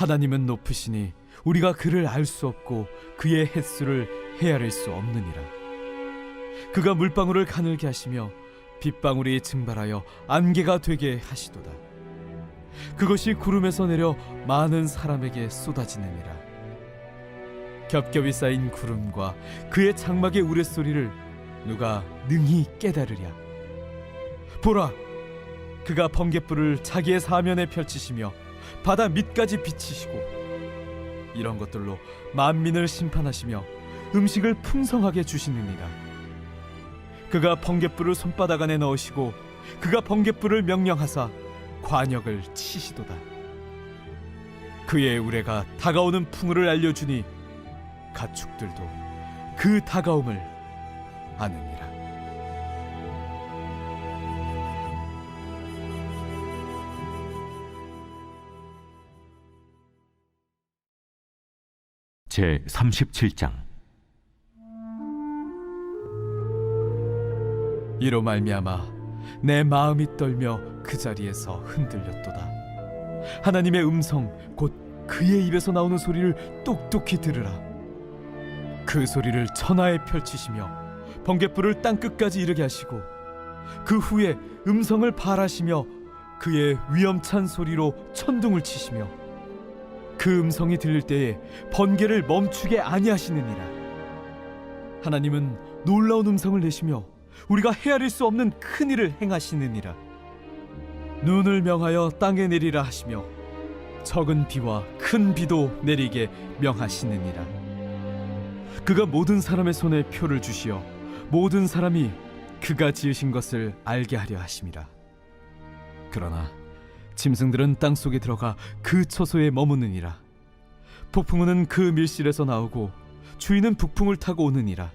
하나님은 높으시니 우리가 그를 알 수 없고 그의 횟수를 헤아릴 수 없느니라. 그가 물방울을 가늘게 하시며 빗방울이 증발하여 안개가 되게 하시도다. 그것이 구름에서 내려 많은 사람에게 쏟아지느니라. 겹겹이 쌓인 구름과 그의 장막의 우레소리를 누가 능히 깨달으랴. 보라, 그가 번갯불을 자기의 사면에 펼치시며 바다 밑까지 비치시고 이런 것들로 만민을 심판하시며 음식을 풍성하게 주시느니라. 그가 번갯불을 손바닥 안에 넣으시고 그가 번갯불을 명령하사 관역을 치시도다. 그의 우레가 다가오는 풍우를 알려주니 가축들도 그 다가옴을 아느니라. 제 37장. 이로 말미암아 내 마음이 떨며 그 자리에서 흔들렸도다. 하나님의 음성 곧 그의 입에서 나오는 소리를 똑똑히 들으라. 그 소리를 천하에 펼치시며 번갯불을 땅끝까지 이르게 하시고 그 후에 음성을 발하시며 그의 위엄찬 소리로 천둥을 치시며 그 음성이 들릴 때에 번개를 멈추게 아니하시느니라. 하나님은 놀라운 음성을 내시며 우리가 헤아릴 수 없는 큰 일을 행하시느니라. 눈을 명하여 땅에 내리라 하시며 적은 비와 큰 비도 내리게 명하시느니라. 그가 모든 사람의 손에 표를 주시어 모든 사람이 그가 지으신 것을 알게 하려 하심이라. 그러나 짐승들은 땅속에 들어가 그 처소에 머무느니라. 폭풍우는 그 밀실에서 나오고 주인은 북풍을 타고 오느니라.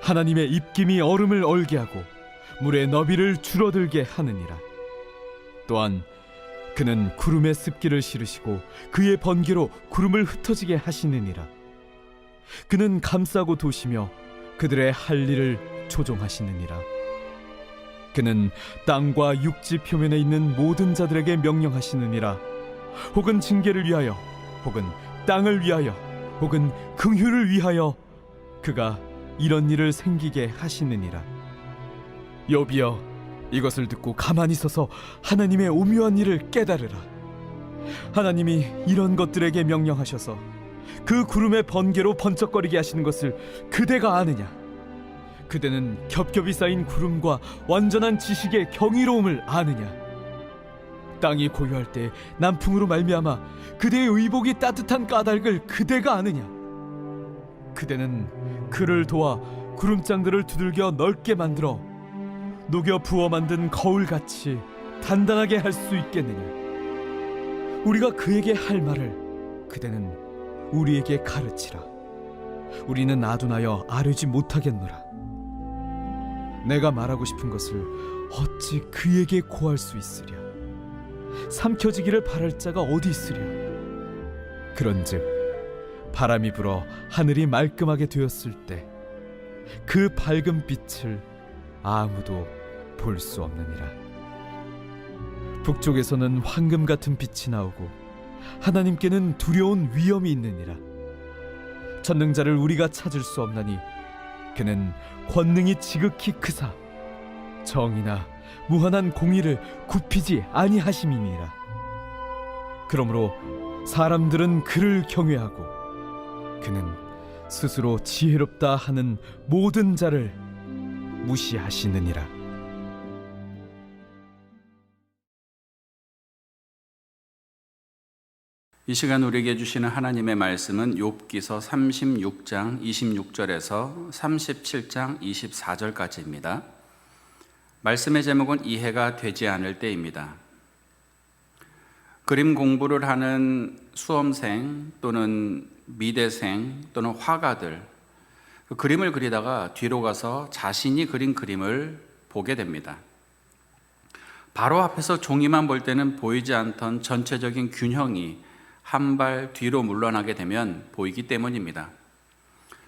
하나님의 입김이 얼음을 얼게 하고 물의 너비를 줄어들게 하느니라. 또한 그는 구름에 습기를 실으시고 그의 번개로 구름을 흩어지게 하시느니라. 그는 감싸고 도시며 그들의 할 일을 조종하시느니라. 그는 땅과 육지 표면에 있는 모든 자들에게 명령하시느니라. 혹은 징계를 위하여, 혹은 땅을 위하여, 혹은 긍휼을 위하여 그가 이런 일을 생기게 하시느니라. 욥이여, 이것을 듣고 가만히 서서 하나님의 오묘한 일을 깨달으라. 하나님이 이런 것들에게 명령하셔서 그 구름의 번개로 번쩍거리게 하시는 것을 그대가 아느냐? 그대는 겹겹이 쌓인 구름과 완전한 지식의 경이로움을 아느냐? 땅이 고요할 때 남풍으로 말미암아 그대의 의복이 따뜻한 까닭을 그대가 아느냐? 그대는 그를 도와 구름장들을 두들겨 넓게 만들어 녹여 부어 만든 거울같이 단단하게 할 수 있겠느냐? 우리가 그에게 할 말을 그대는 우리에게 가르치라. 우리는 아둔하여 아뢰지 못하겠노라. 내가 말하고 싶은 것을 어찌 그에게 고할 수 있으랴? 삼켜지기를 바랄 자가 어디 있으랴? 그런즉 바람이 불어 하늘이 말끔하게 되었을 때 그 밝은 빛을 아무도 볼 수 없느니라. 북쪽에서는 황금 같은 빛이 나오고 하나님께는 두려운 위엄이 있느니라. 전능자를 우리가 찾을 수 없나니 그는 권능이 지극히 크사 정의나 무한한 공의를 굽히지 아니하심이니라. 그러므로 사람들은 그를 경외하고 그는 스스로 지혜롭다 하는 모든 자를 무시하시느니라. 이 시간 우리에게 주시는 하나님의 말씀은 욥기서 36장 26절에서 37장 24절까지입니다. 말씀의 제목은 이해가 되지 않을 때입니다. 그림 공부를 하는 수험생 또는 미대생 또는 화가들, 그 그림을 그리다가 뒤로 가서 자신이 그린 그림을 보게 됩니다. 바로 앞에서 종이만 볼 때는 보이지 않던 전체적인 균형이 한 발 뒤로 물러나게 되면 보이기 때문입니다.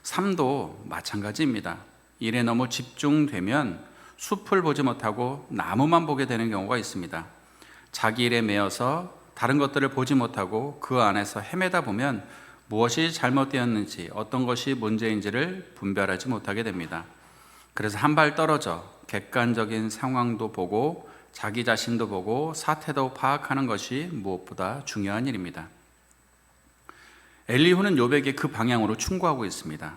삶도 마찬가지입니다. 일에 너무 집중되면 숲을 보지 못하고 나무만 보게 되는 경우가 있습니다. 자기 일에 매여서 다른 것들을 보지 못하고 그 안에서 헤매다 보면 무엇이 잘못되었는지 어떤 것이 문제인지를 분별하지 못하게 됩니다. 그래서 한 발 떨어져 객관적인 상황도 보고 자기 자신도 보고 사태도 파악하는 것이 무엇보다 중요한 일입니다. 엘리후는 욥에게 그 방향으로 충고하고 있습니다.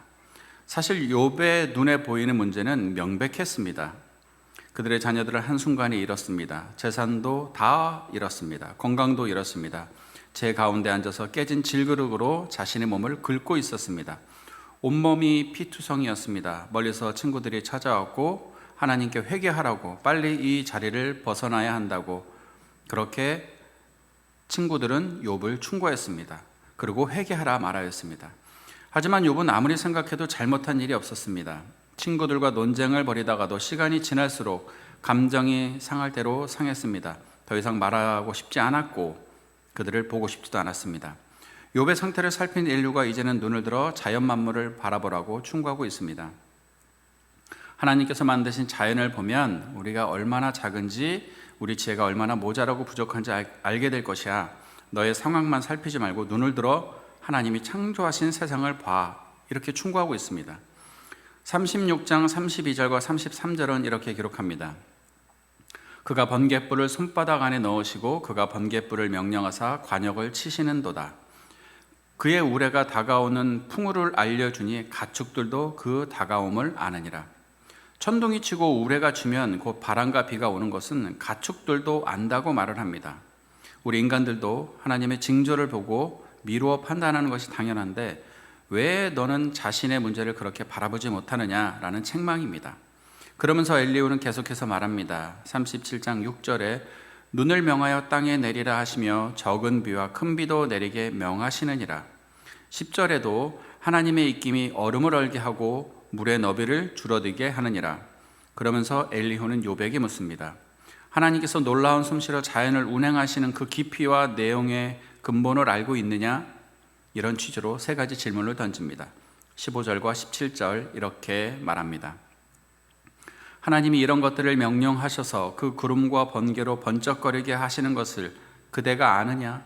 사실 욥의 눈에 보이는 문제는 명백했습니다. 그들의 자녀들을 한순간에 잃었습니다. 재산도 다 잃었습니다. 건강도 잃었습니다. 제 가운데 앉아서 깨진 질그릇으로 자신의 몸을 긁고 있었습니다. 온몸이 피투성이었습니다. 멀리서 친구들이 찾아왔고 하나님께 회개하라고, 빨리 이 자리를 벗어나야 한다고, 그렇게 친구들은 욥을 충고했습니다. 그리고 회개하라 말하였습니다. 하지만 욥은 아무리 생각해도 잘못한 일이 없었습니다. 친구들과 논쟁을 벌이다가도 시간이 지날수록 감정이 상할 대로 상했습니다. 더 이상 말하고 싶지 않았고 그들을 보고 싶지도 않았습니다. 욥의 상태를 살핀 인류가 이제는 눈을 들어 자연 만물을 바라보라고 충고하고 있습니다. 하나님께서 만드신 자연을 보면 우리가 얼마나 작은지, 우리 지혜가 얼마나 모자라고 부족한지 알게 될 것이야. 너의 상황만 살피지 말고 눈을 들어 하나님이 창조하신 세상을 봐. 이렇게 충고하고 있습니다. 36장 32절과 33절은 이렇게 기록합니다. 그가 번갯불을 손바닥 안에 넣으시고 그가 번갯불을 명령하사 관역을 치시는도다. 그의 우레가 다가오는 풍우를 알려주니 가축들도 그 다가옴을 아느니라. 천둥이 치고 우레가 치면 곧 바람과 비가 오는 것은 가축들도 안다고 말을 합니다. 우리 인간들도 하나님의 징조를 보고 미루어 판단하는 것이 당연한데 왜 너는 자신의 문제를 그렇게 바라보지 못하느냐라는 책망입니다. 그러면서 엘리후는 계속해서 말합니다. 37장 6절에 눈을 명하여 땅에 내리라 하시며 적은 비와 큰 비도 내리게 명하시느니라. 10절에도 하나님의 입김이 얼음을 얼게 하고 물의 너비를 줄어들게 하느니라. 그러면서 엘리후는 욥에게 묻습니다. 하나님께서 놀라운 솜씨로 자연을 운행하시는 그 깊이와 내용의 근본을 알고 있느냐? 이런 취지로 세 가지 질문을 던집니다. 15절과 17절 이렇게 말합니다. 하나님이 이런 것들을 명령하셔서 그 구름과 번개로 번쩍거리게 하시는 것을 그대가 아느냐?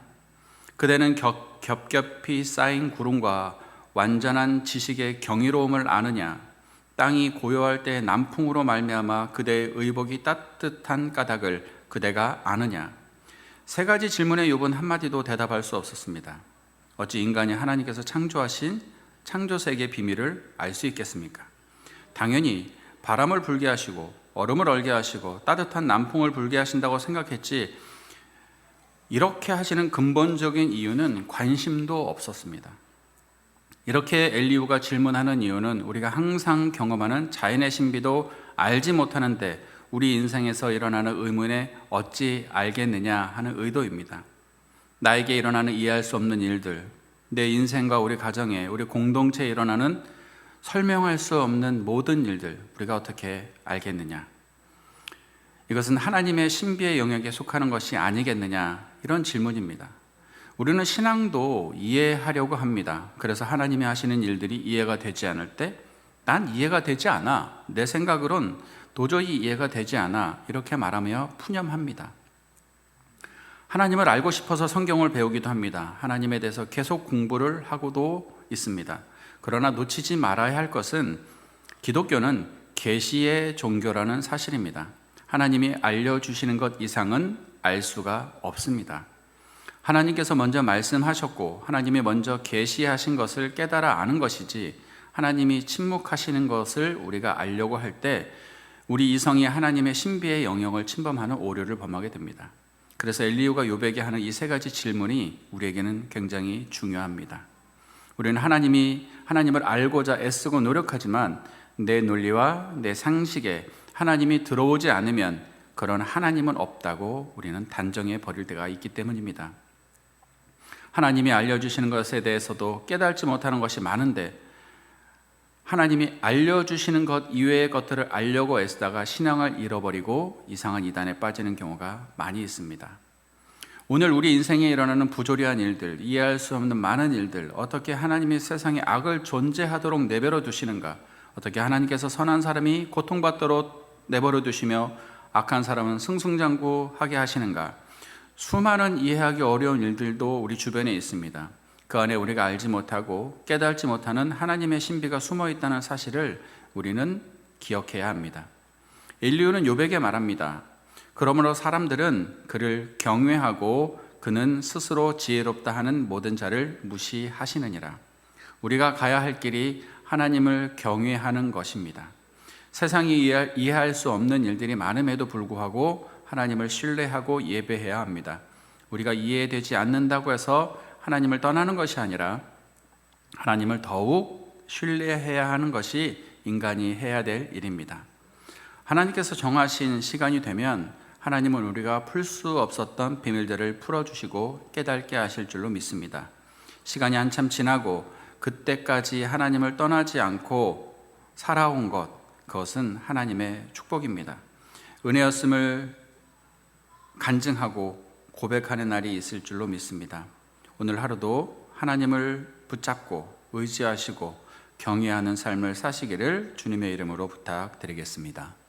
그대는 겹겹이 쌓인 구름과 완전한 지식의 경이로움을 아느냐? 땅이 고요할 때 남풍으로 말미암아 그대의 의복이 따뜻한 까닭을 그대가 아느냐? 세 가지 질문에 욥은 한마디도 대답할 수 없었습니다. 어찌 인간이 하나님께서 창조하신 창조세계의 비밀을 알 수 있겠습니까? 당연히 바람을 불게 하시고 얼음을 얼게 하시고 따뜻한 남풍을 불게 하신다고 생각했지, 이렇게 하시는 근본적인 이유는 관심도 없었습니다. 이렇게 엘리후가 질문하는 이유는 우리가 항상 경험하는 자연의 신비도 알지 못하는데 우리 인생에서 일어나는 의문에 어찌 알겠느냐 하는 의도입니다. 나에게 일어나는 이해할 수 없는 일들, 내 인생과 우리 가정에, 우리 공동체에 일어나는 설명할 수 없는 모든 일들, 우리가 어떻게 알겠느냐? 이것은 하나님의 신비의 영역에 속하는 것이 아니겠느냐? 이런 질문입니다. 우리는 신앙도 이해하려고 합니다. 그래서 하나님이 하시는 일들이 이해가 되지 않을 때, 난 이해가 되지 않아, 내 생각으론 도저히 이해가 되지 않아, 이렇게 말하며 푸념합니다. 하나님을 알고 싶어서 성경을 배우기도 합니다. 하나님에 대해서 계속 공부를 하고도 있습니다. 그러나 놓치지 말아야 할 것은 기독교는 계시의 종교라는 사실입니다. 하나님이 알려주시는 것 이상은 알 수가 없습니다. 하나님께서 먼저 말씀하셨고 하나님이 먼저 계시하신 것을 깨달아 아는 것이지, 하나님이 침묵하시는 것을 우리가 알려고 할 때 우리 이성이 하나님의 신비의 영역을 침범하는 오류를 범하게 됩니다. 그래서 엘리후가 욥에게 하는 이 세 가지 질문이 우리에게는 굉장히 중요합니다. 우리는 하나님을 알고자 애쓰고 노력하지만 내 논리와 내 상식에 하나님이 들어오지 않으면 그런 하나님은 없다고 우리는 단정해 버릴 때가 있기 때문입니다. 하나님이 알려주시는 것에 대해서도 깨달지 못하는 것이 많은데 하나님이 알려주시는 것 이외의 것들을 알려고 애쓰다가 신앙을 잃어버리고 이상한 이단에 빠지는 경우가 많이 있습니다. 오늘 우리 인생에 일어나는 부조리한 일들, 이해할 수 없는 많은 일들, 어떻게 하나님이 세상에 악을 존재하도록 내버려 두시는가, 어떻게 하나님께서 선한 사람이 고통받도록 내버려 두시며 악한 사람은 승승장구하게 하시는가, 수많은 이해하기 어려운 일들도 우리 주변에 있습니다. 그 안에 우리가 알지 못하고 깨닫지 못하는 하나님의 신비가 숨어 있다는 사실을 우리는 기억해야 합니다. 엘리후는 욥에게 말합니다. 그러므로 사람들은 그를 경외하고 그는 스스로 지혜롭다 하는 모든 자를 무시하시느니라. 우리가 가야 할 길이 하나님을 경외하는 것입니다. 세상이 이해할 수 없는 일들이 많음에도 불구하고 하나님을 신뢰하고 예배해야 합니다. 우리가 이해되지 않는다고 해서 하나님을 떠나는 것이 아니라 하나님을 더욱 신뢰해야 하는 것이 인간이 해야 될 일입니다. 하나님께서 정하신 시간이 되면 하나님은 우리가 풀 수 없었던 비밀들을 풀어주시고 깨닫게 하실 줄로 믿습니다. 시간이 한참 지나고 그때까지 하나님을 떠나지 않고 살아온 것, 그것은 하나님의 축복입니다. 은혜였음을 간증하고 고백하는 날이 있을 줄로 믿습니다. 오늘 하루도 하나님을 붙잡고 의지하시고 경외하는 삶을 사시기를 주님의 이름으로 부탁드리겠습니다.